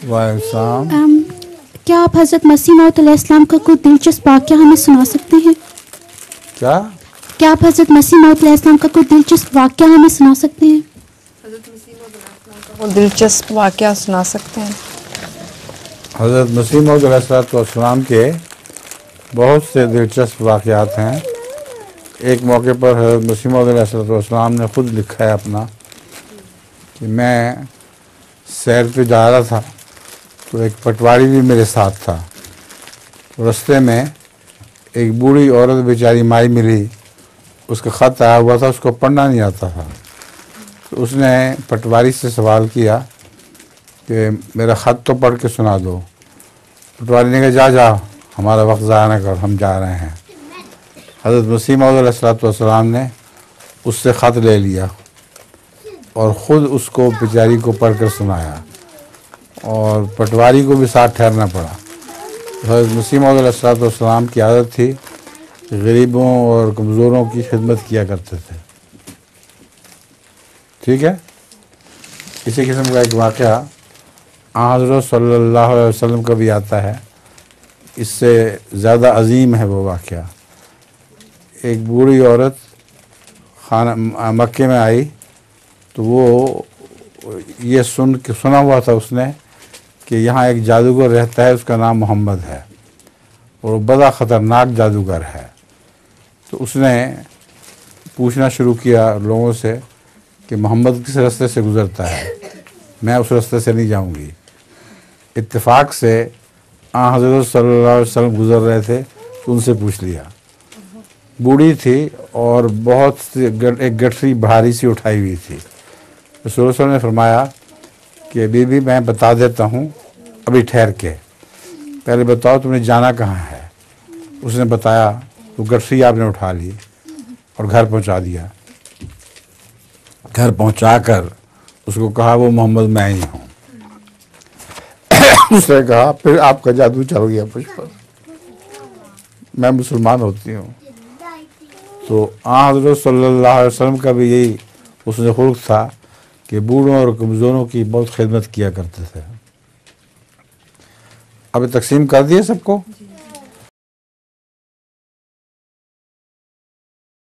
वालेकुम। क्या आप हज़रत मसीह मौऊद अलैहिस्सलाम का कोई दिलचस्प वाक़या हमें सुना सकते हैं? क्या आप हज़रत मसीह मौऊद अलैहिस्सलाम का कोई दिलचस्प वाक़या हमें सुना सकते हैं? वो दिलचस्प वाक़या सुना सकते हैं। हज़रत मसीह मौऊद अलैहिस्सलाम के बहुत से दिलचस्प वाक़यात हैं। एक मौके पर हज़रत मसीह मौऊद अलैहिस्सलाम ने ख़ुद लिखा है अपना कि मैं सैर पे जा रहा था तो एक पटवारी भी मेरे साथ था। तो रास्ते में एक बूढ़ी औरत बेचारी माई मिली, उसका ख़त आया हुआ था, उसको पढ़ना नहीं आता था। तो उसने पटवारी से सवाल किया कि मेरा ख़त तो पढ़ के सुना दो। पटवारी ने कहा जा हमारा वक्त ज़ाया न कर, हम जा रहे हैं। हज़रत मसीह मौऊद अलैहिस्सलाम ने उससे ख़त ले लिया और ख़ुद उसको बेचारी को पढ़ कर सुनाया और पटवारी को भी साथ ठहरना पड़ा। हज़रत मसीह मौऊद अलैहिस्सलाम की आदत थी गरीबों और कमज़ोरों की खिदमत किया करते थे। ठीक है, इसी किस्म का एक वाक़या हज़रत सल्लल्लाहु अलैहि वसल्लम का भी आता है, इससे ज़्यादा अजीम है वो वाक़या। एक बूढ़ी औरत मक्के में आई तो वो ये सुना हुआ था उसने कि यहाँ एक जादूगर रहता है, उसका नाम मोहम्मद है और वो बड़ा ख़तरनाक जादूगर है। तो उसने पूछना शुरू किया लोगों से कि मोहम्मद किस रास्ते से गुज़रता है, मैं उस रास्ते से नहीं जाऊंगी। इत्तेफाक से हज़रत सल्लल्लाहु अलैहि वसल्लम गुज़र रहे थे तो उनसे पूछ लिया। बूढ़ी थी और बहुत एक गठरी भारी सी उठाई हुई थी। रसूल सल्लल्लाहु ने फरमाया कि बीबी मैं बता देता हूँ, अभी ठहर के, पहले बताओ तुमने जाना कहाँ है। उसने बताया तो गठरी आपने उठा ली और घर पहुँचा दिया। घर पहुँचा कर उसको कहा वो मोहम्मद मैं ही हूँ। उसने कहा फिर आपका जादू चल गया मुझ पर, मैं मुसलमान होती हूँ। तो हज़रत सल्लल्लाहु अलैहि वसल्लम का भी यही उसने खुल्क था कि बूढ़ों और कमज़ोरों की बहुत खिदमत किया करते थे। अब तकसीम कर दिए सबको।